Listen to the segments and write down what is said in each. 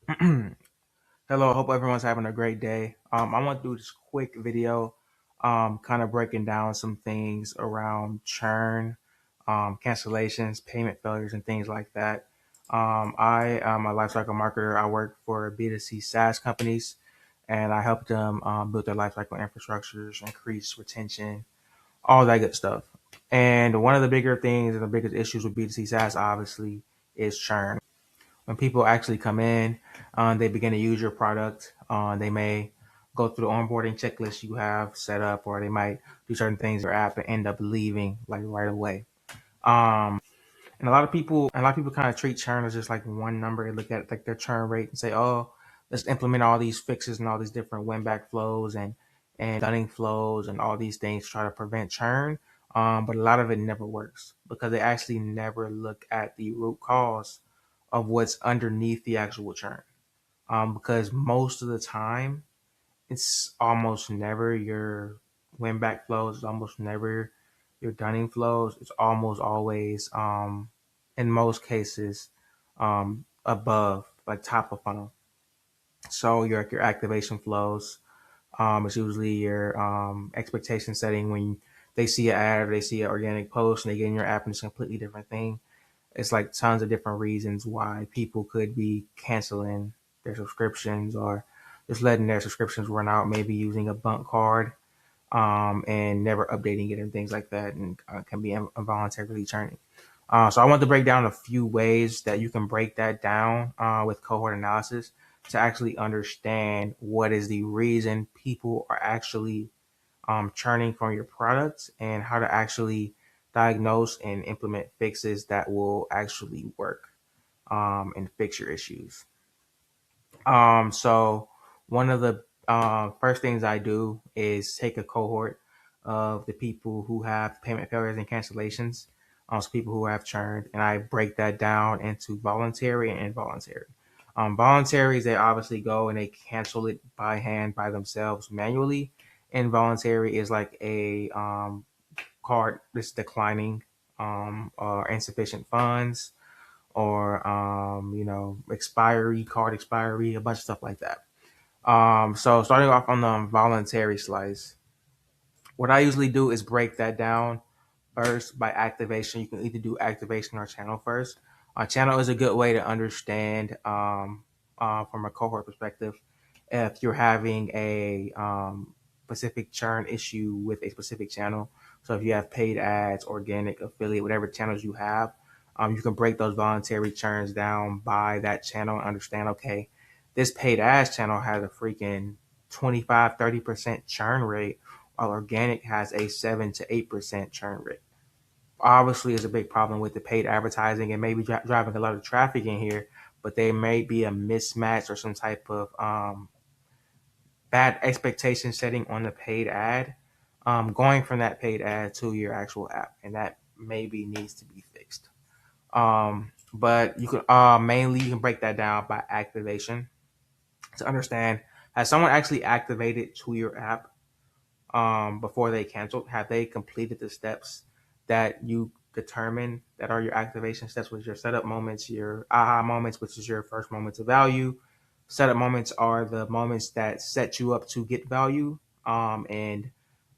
Hello, hope everyone's having a great day. I want to do this quick video, kind of breaking down some things around churn, cancellations, payment failures, and things like that. I am a lifecycle marketer. I work for B2C SaaS companies, and I help them build their lifecycle infrastructures, increase retention, all that good stuff. And one of the bigger things and the biggest issues with B2C SaaS, obviously, is churn. When people actually come in, they begin to use your product. They may go through the onboarding checklist you have set up, or they might do certain things in your app and end up leaving like right away. And a lot of people kind of treat churn as just like one number. They look at like their churn rate and say, "Oh, let's implement all these fixes and all these different winback flows and dunning flows and all these things to try to prevent churn." But a lot of it never works because they actually never look at the root cause of what's underneath the actual churn. Because most of the time, it's almost never your win back flows, it's almost never your dunning flows. It's almost always, in most cases, above, like top of funnel. So your activation flows, it's usually your expectation setting when they see an ad or they see an organic post and they get in your app and it's a completely different thing. It's like tons of different reasons why people could be canceling their subscriptions or just letting their subscriptions run out, maybe using a bunk card, and never updating it and things like that, and can be involuntarily churning. So I want to break down a few ways that you can break that down with cohort analysis to actually understand what is the reason people are actually churning from your product and how to actually diagnose and implement fixes that will actually work and fix your issues. So one of the first things I do is take a cohort of the people who have payment failures and cancellations, so people who have churned, and I break that down into voluntary and involuntary. Voluntaries, they obviously go and they cancel it by hand by themselves manually. Involuntary is like a card that's declining or insufficient funds or expiry, card expiry, a bunch of stuff like that. So starting off on the voluntary slice, what I usually do is break that down first by activation. You can either do activation or channel first. Channel is a good way to understand from a cohort perspective if you're having a specific churn issue with a specific channel. So if you have paid ads, organic, affiliate, whatever channels you have, you can break those voluntary churns down by that channel and understand, okay, this paid ads channel has a freaking 25-30% churn rate, while organic has a 7 to 8% churn rate. Obviously, is a big problem with the paid advertising and maybe driving a lot of traffic in here, but there may be a mismatch or some type of bad expectation setting on the paid ad, going from that paid ad to your actual app, and that maybe needs to be fixed. But you can mainly you can break that down by activation to understand, has someone actually activated to your app before they canceled? Have they completed the steps that you determine that are your activation steps, with your setup moments, your aha moments, which is your first moments of value? Setup moments are the moments that set you up to get value. And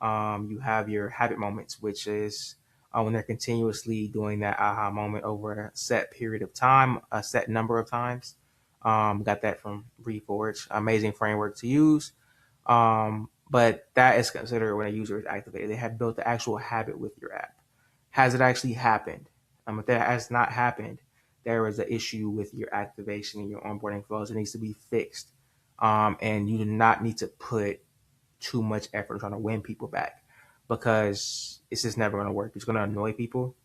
You have your habit moments, which is when they're continuously doing that aha moment over a set period of time, a set number of times. Got that from Reforge, amazing framework to use. But that is considered when a user is activated. They have built the actual habit with your app. Has it actually happened? If that has not happened, there is an issue with your activation and your onboarding flows. It needs to be fixed. And you do not need to put too much effort trying to win people back, because it's just never going to work. It's going to annoy people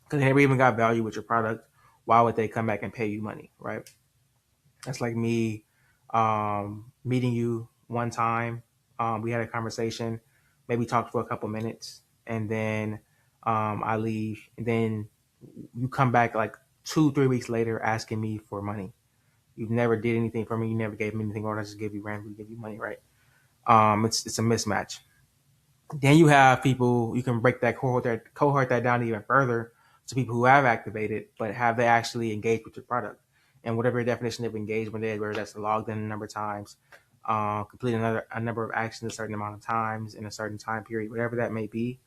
because they never even got value with your product. Why would they come back and pay you money, right? That's like me meeting you one time. We had a conversation, maybe talked for a couple minutes, and then I leave. And then you come back like 2-3 weeks later asking me for money. You never did anything for me. You never gave me anything, or I just give you randomly give you money, right? It's a mismatch. Then you have people, you can break that cohort that down even further to people who have activated, but have they actually engaged with your product? and whatever your definition of engagement is, whether that's logged in a number of times, complete a number of actions a certain amount of times in a certain time period, whatever that may be.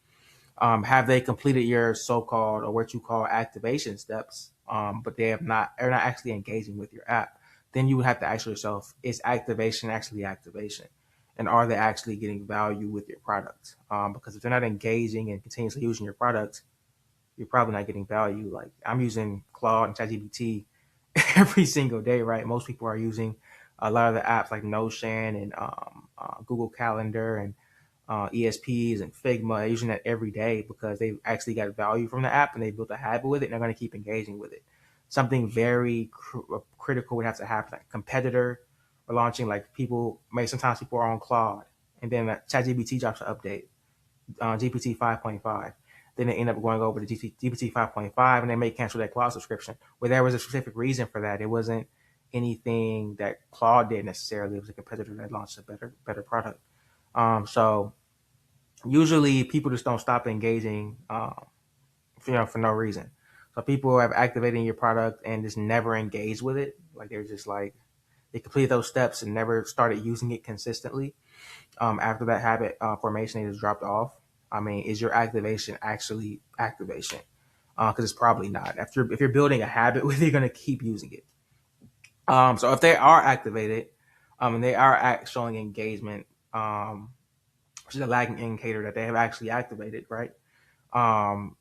Have they completed your so-called or what you call activation steps, but they're not actually engaging with your app? Then you would have to ask yourself, is activation actually activation? And are they actually getting value with your product? Because if they're not engaging and continuously using your product, you're probably not getting value. Like I'm using Claude and ChatGPT every single day, right? Most people are using a lot of the apps like Notion and Google Calendar and ESPs and Figma. They're using that every day because they've actually got value from the app and they built a habit with it and they're going to keep engaging with it. Something very critical would have to happen. Like a competitor or launching, like sometimes people are on Claude and then ChatGPT drops an update, GPT 5.5. Then they end up going over to GPT 5.5 and they may cancel their Claude subscription. Where there was a specific reason for that. It wasn't anything that Claude did necessarily. It was a competitor that launched a better product. So usually people just don't stop engaging, for no reason. So people have activated your product and just never engaged with it. Like they're just like they complete those steps and never started using it consistently. After that habit formation is dropped off. I mean, is your activation actually activation? Because it's probably not. If you're building a habit with it, you're going to keep using it. So if they are activated, and they are showing engagement, which is a lagging indicator that they have actually activated, right?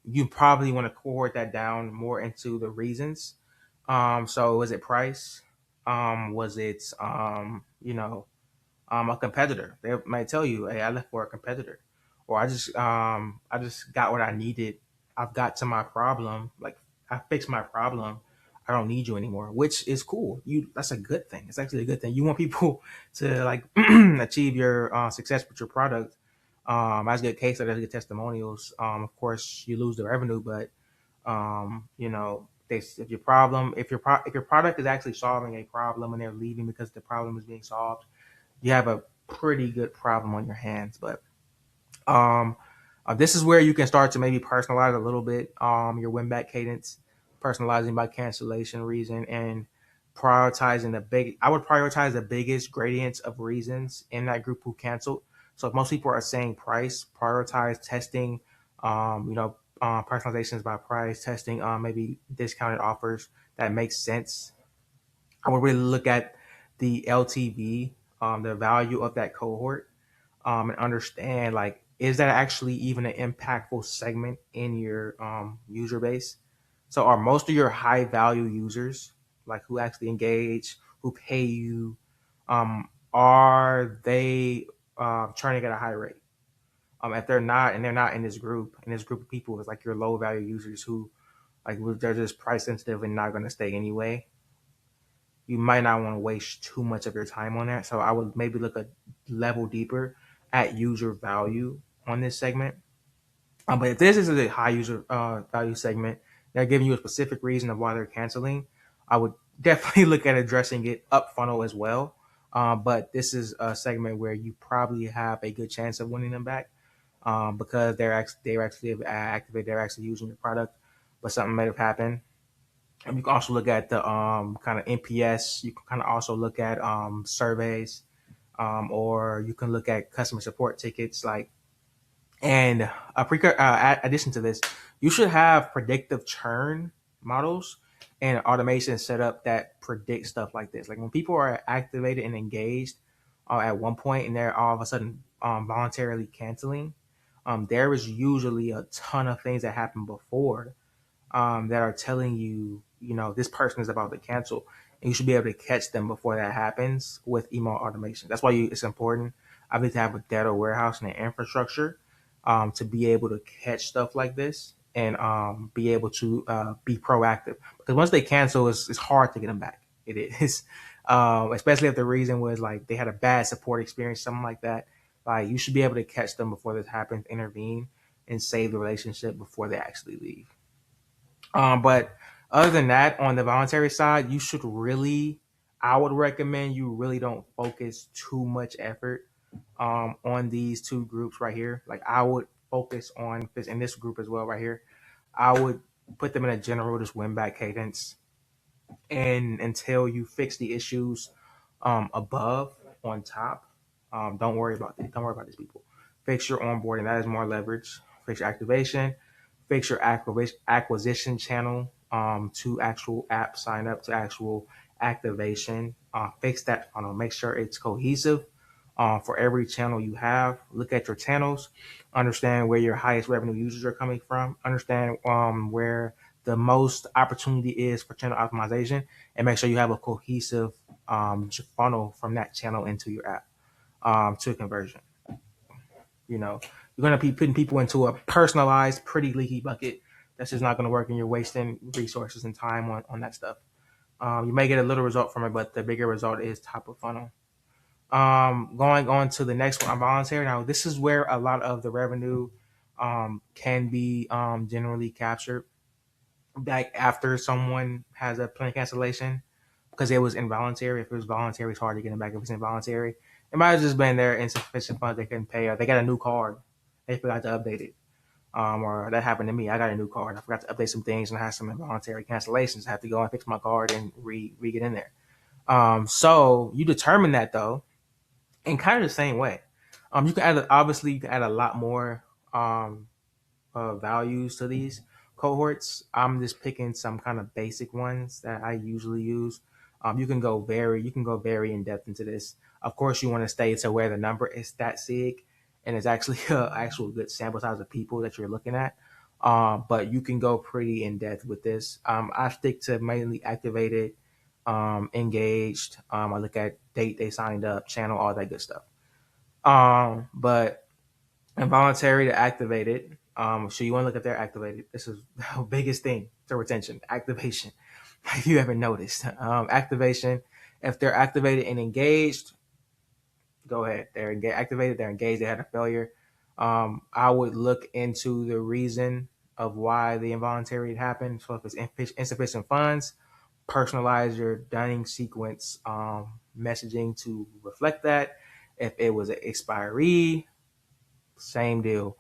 You probably want to cohort that down more into the reasons. So was it price? Was it, a competitor? They might tell you, "Hey, I left for a competitor," or I just got what I needed. I've got to my problem. Like I fixed my problem. I don't need you anymore, which is cool. That's a good thing. It's actually a good thing. You want people to like achieve your success with your product. As good case studies, good testimonials. Of course, you lose the revenue, but if your product is actually solving a problem and they're leaving because the problem is being solved, you have a pretty good problem on your hands. But um, this is where you can start to maybe personalize a little bit your win back cadence, personalizing by cancellation reason, and prioritizing I would prioritize the biggest gradients of reasons in that group who canceled. So if most people are saying price, prioritize testing, personalizations by price, testing maybe discounted offers that makes sense. I would really look at the LTV, the value of that cohort, and understand like, is that actually even an impactful segment in your user base? So are most of your high value users, like who actually engage, who pay you, are they churning at a high rate? If they're not, and they're not in this group of people, it's like your low value users who like they're just price sensitive and not going to stay anyway. You might not want to waste too much of your time on that. So I would maybe look a level deeper at user value on this segment. But if this is a high user value segment, they're giving you a specific reason of why they're canceling, I would definitely look at addressing it up funnel as well. But this is a segment where you probably have a good chance of winning them back because they're actually activated, they're actually using your product, but something might have happened. And you can also look at the kind of NPS. You can kind of also look at surveys, or you can look at customer support tickets. And addition to this, you should have predictive churn models and automation set up that predict stuff like this. Like when people are activated and engaged at one point, and they're all of a sudden voluntarily canceling, there is usually a ton of things that happen before that are telling you, this person is about to cancel, and you should be able to catch them before that happens with email automation. That's why it's important, I think, to have a data warehouse and an infrastructure to be able to catch stuff like this and be able to be proactive. Because once they cancel, it's hard to get them back. It is, especially if the reason was like they had a bad support experience, something like that. Like you should be able to catch them before this happens, intervene, and save the relationship before they actually leave. But other than that, on the voluntary side, I would recommend you really don't focus too much effort on these two groups right here. Like I would focus on this in this group as well right here. I would put them in a general just win back cadence. And until you fix the issues above on top, don't worry about it. Don't worry about these people. Fix your onboarding. That is more leverage. Fix your activation. Fix your acquisition channel to actual app sign up to actual activation. Fix that funnel. Make sure it's cohesive for every channel you have. Look at your channels. Understand where your highest revenue users are coming from. Understand where the most opportunity is for channel optimization, and make sure you have a cohesive funnel from that channel into your app to conversion. You know, you're going to be putting people into a personalized, pretty leaky bucket. That's just not going to work, and you're wasting resources and time on that stuff. You may get a little result from it, but the bigger result is top of funnel. Going on to the next one, voluntary. Now, this is where a lot of the revenue can be generally captured. Like after someone has a plan cancellation because it was involuntary. If it was voluntary, it's hard to get them back. If it's involuntary, it might have just been their insufficient funds they couldn't pay, or they got a new card, they forgot to update it. Or that happened to me. I got a new card. I forgot to update some things, and I had some involuntary cancellations. I have to go and fix my card and re get in there. So you determine that though, in kind of the same way. You can add obviously you can add a lot more um, values to these cohorts. I'm just picking some kind of basic ones that I usually use. You can go very in depth into this. Of course, you want to stay to where the number is stat sig, and it's actually an actual good sample size of people that you're looking at. But you can go pretty in depth with this. I stick to mainly activated, engaged. I look at date they signed up, channel, all that good stuff. But involuntary to activated. So you want to look at their activated. This is the biggest thing to retention, activation. If you haven't noticed, activation. If they're activated and engaged, go ahead. They're activated. They're engaged. They had a failure. I would look into the reason of why the involuntary happened. So if it's insufficient funds, personalize your dunning sequence messaging to reflect that. If it was an expiry, same deal.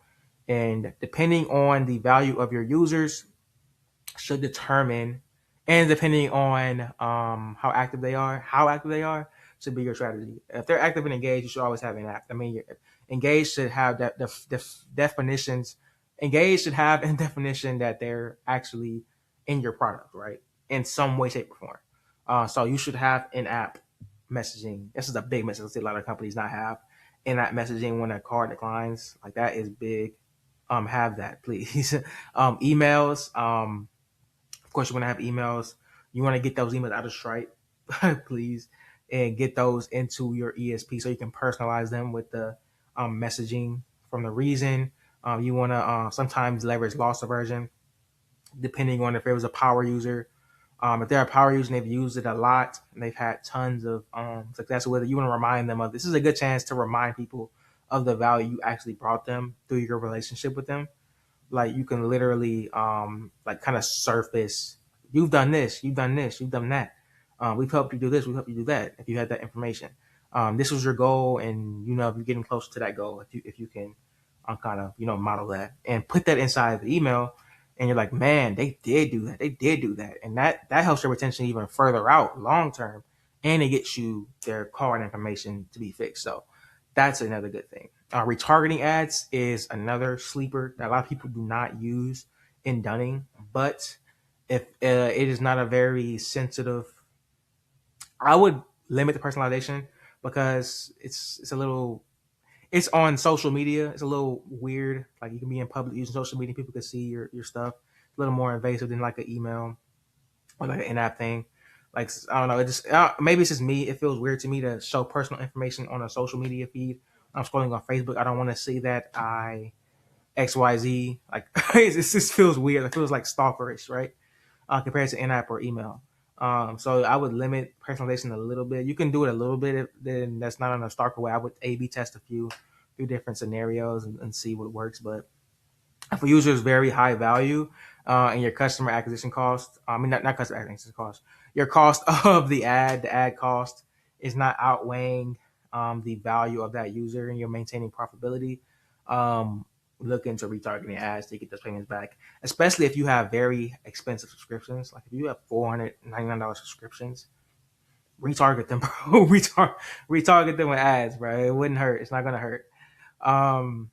And depending on the value of your users, should determine, and depending on how active they are, should be your strategy. If they're active and engaged, you should always have an app. I mean, engaged should have that definitions. Engaged should have a definition that they're actually in your product, right? In some way, shape, or form. So you should have in app messaging. This is a big message. A lot of companies not have in-app messaging when a card declines. Like that is big. Have that, please. Emails. Of course, you want to have emails. You want to get those emails out of Stripe, please, and get those into your ESP so you can personalize them with the messaging from the reason. You want to sometimes leverage loss aversion, depending on if it was a power user. If they're a power user and they've used it a lot and they've had tons of success with it, you want to remind them of this is a good chance to remind people of the value you actually brought them through your relationship with them. Like you can literally like kind of surface, you've done this, you've done this, you've done that. We've helped you do this, we've helped you do that. If you had that information, this was your goal, and you know if you're getting closer to that goal, if you can kind of model that and put that inside the email, and you're like, man, they did do that, they did do that, and that helps your retention even further out long term, and it gets you their card information to be fixed. So that's another good thing. Retargeting ads is another sleeper that a lot of people do not use in Dunning, but if it is not a very sensitive, I would limit the personalization because it's a little, it's on social media. It's a little weird. Like you can be in public using social media, people can see your stuff. It's a little more invasive than like an email or like an in-app thing. Like I don't know, it just maybe it's just me. It feels weird to me to show personal information on a social media feed. I'm scrolling on Facebook. I don't want to see that I XYZ. Like it just feels weird. It feels like stalkerish, right? Compared to in-app or email. So I would limit personalization a little bit. You can do it a little bit, then that's not on a stalker way. I would A/B test a few different scenarios and see what works. But if a user is very high value and your customer acquisition cost, I mean, not customer acquisition cost, your cost of the ad cost is not outweighing the value of that user and you're maintaining profitability, look into retargeting ads to get those payments back, especially if you have very expensive subscriptions. Like if you have $499 subscriptions, retarget them, bro. Retarget them with ads, bro. It wouldn't hurt. It's not gonna hurt. Um,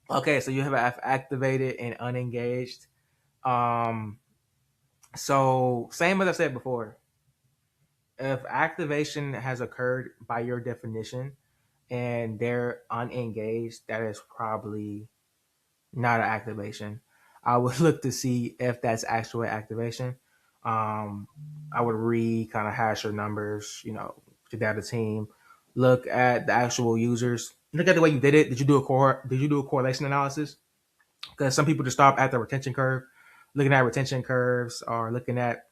okay, so you have activated and unengaged. Um, so same as I said before, if activation has occurred by your definition and they're unengaged, that is probably not an activation. I would look to see if that's actual activation. I would kind of hash your numbers, your data team, look at the actual users, look at the way you did it. Did you do a correlation analysis? Because some people just stop at the retention curve, looking at retention curves or looking at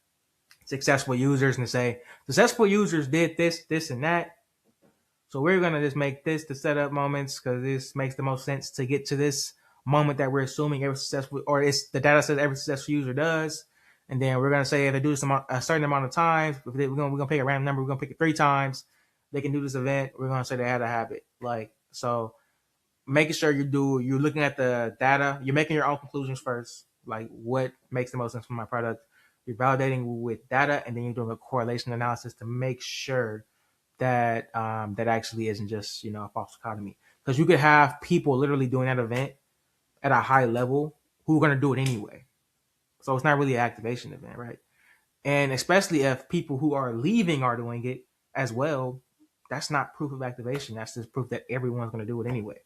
successful users and say successful users did this, this, and that. So we're gonna just make this the setup moments because this makes the most sense to get to this moment that we're assuming every successful, or it's the data says every successful user does. And then we're gonna say if they do this a certain amount of times, we're gonna pick a random number. We're gonna pick it 3 times. They can do this event. We're gonna say they had a habit. Like so, making sure you're looking at the data. You're making your own conclusions first. Like what makes the most sense for my product. You're validating with data, and then you're doing a correlation analysis to make sure that that actually isn't just a false economy, because you could have people literally doing that event at a high level who are going to do it anyway, so it's not really an activation event, right? And especially if people who are leaving are doing it as well, that's not proof of activation. That's just proof that everyone's going to do it anyway.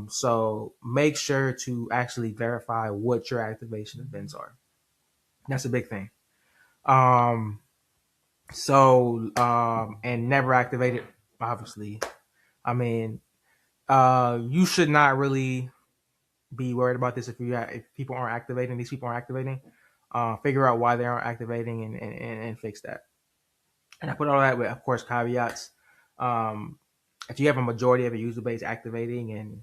So make sure to actually verify what your activation events are. That's a big thing. um and never activate it, obviously. I mean, you should not really be worried about this if people aren't activating. These people aren't activating. Figure out why they aren't activating and fix that. And I put all that with, of course, caveats. Um, if you have a majority of a user base activating and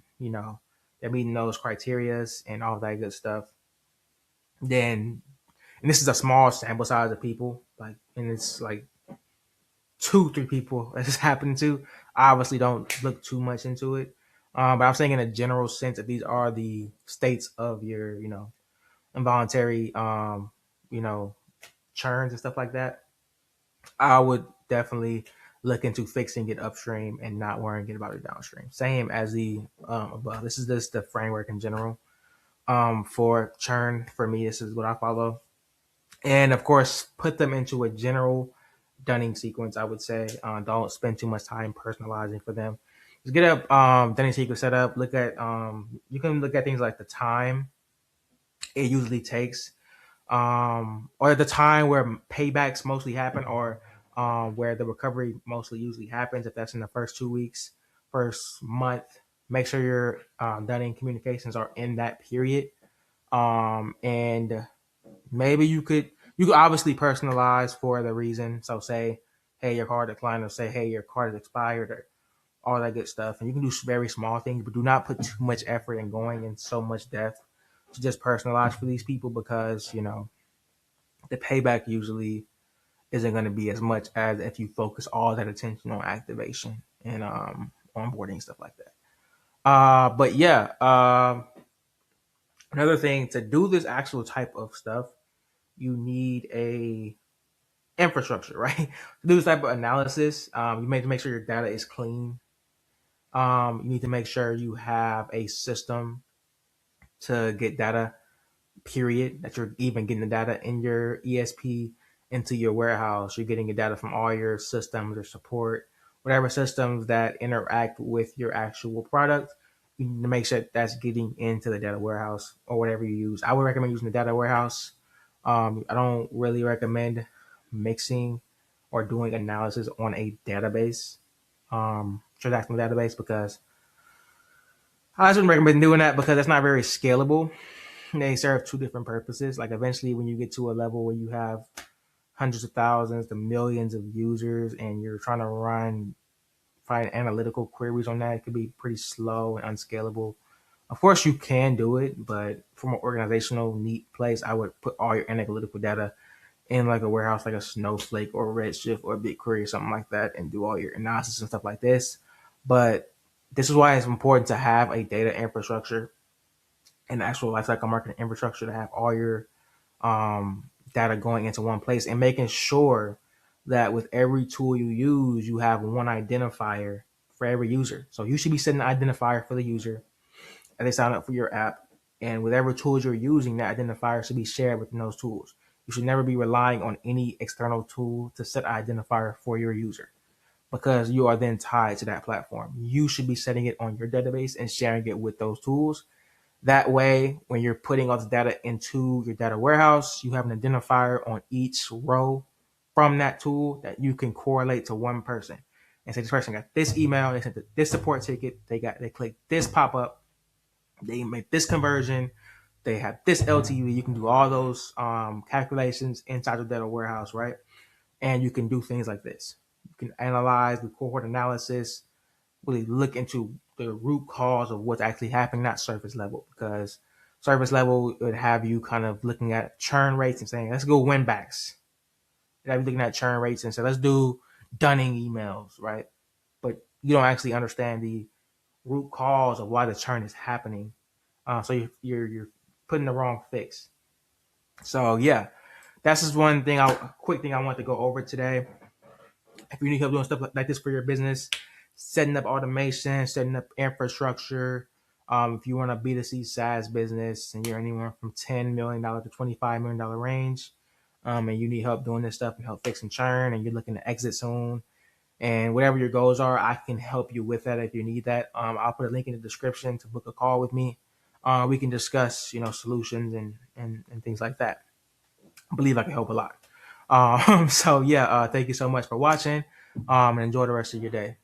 they're meeting those criterias and all that good stuff, then, and this is a small sample size of people, like, and it's like 2-3 people that this happened to. I obviously don't look too much into it. But I'm saying in a general sense that these are the states of your, involuntary, you know, churns and stuff like that. I would definitely look into fixing it upstream and not worrying about it downstream. Same as the above. This is just the framework in general. For churn, for me, this is what I follow. And of course, put them into a general dunning sequence. I would say don't spend too much time personalizing for them. Just get a dunning sequence set up. Look at you can look at things like the time it usually takes, or the time where paybacks mostly happen, or where the recovery mostly usually happens. If that's in the first 2 weeks, first month, make sure your dunning communications are in that period. And maybe you could obviously personalize for the reason. So say, hey, your card declined, or say, hey, your card is expired, or all that good stuff. And you can do very small things, but do not put too much effort and going in so much depth to just personalize for these people, because the payback usually isn't going to be as much as if you focus all that attention on activation and onboarding, stuff like that. But yeah, another thing, to do this actual type of stuff, you need a infrastructure, right? To do this type of analysis, you need to make sure your data is clean. You need to make sure you have a system to get data, period, that you're even getting the data in your ESP into your warehouse. You're getting your data from all your systems or support, whatever systems that interact with your actual product. You need to make sure that's getting into the data warehouse or whatever you use. I would recommend using the data warehouse. I don't really recommend mixing or doing analysis on a database, transactional database, because I wouldn't recommend doing that because it's not very scalable. They serve two different purposes. Like eventually, when you get to a level where you have hundreds of thousands to millions of users and you're trying to find analytical queries on that, it could be pretty slow and unscalable. Of course, you can do it, but from an organizational neat place, I would put all your analytical data in like a warehouse, like a Snowflake or Redshift or BigQuery or something like that, and do all your analysis and stuff like this. But this is why it's important to have a data infrastructure. and actual lifecycle marketing infrastructure to have all your data going into one place, and making sure that with every tool you use, you have one identifier for every user. So you should be setting an identifier for the user as they sign up for your app. And whatever tools you're using, that identifier should be shared within those tools. You should never be relying on any external tool to set an identifier for your user, because you are then tied to that platform. You should be setting it on your database and sharing it with those tools. That way, when you're putting all the data into your data warehouse, you have an identifier on each row from that tool that you can correlate to one person and say, this person got this email, they sent this support ticket, they clicked this pop up, they made this conversion, they have this LTV. You can do all those calculations inside your data warehouse, right? And you can do things like this. You can analyze the cohort analysis, really look into the root cause of what's actually happening, not surface level, because surface level would have you kind of looking at churn rates and saying, let's go winbacks. You'd have you looking at churn rates and say, let's do dunning emails, right? But you don't actually understand the root cause of why the churn is happening. So you're putting the wrong fix. So yeah, that's just one thing, a quick thing I want to go over today. If you need help doing stuff like this for your business, setting up automation, setting up infrastructure, if you want a B2C SaaS business and you're anywhere from $10 million to $25 million range, and you need help doing this stuff and help fixing churn, and you're looking to exit soon, and whatever your goals are, I can help you with that if you need that. I'll put a link in the description to book a call with me. We can discuss, solutions and things like that. I believe I can help a lot. So yeah, thank you so much for watching, and enjoy the rest of your day.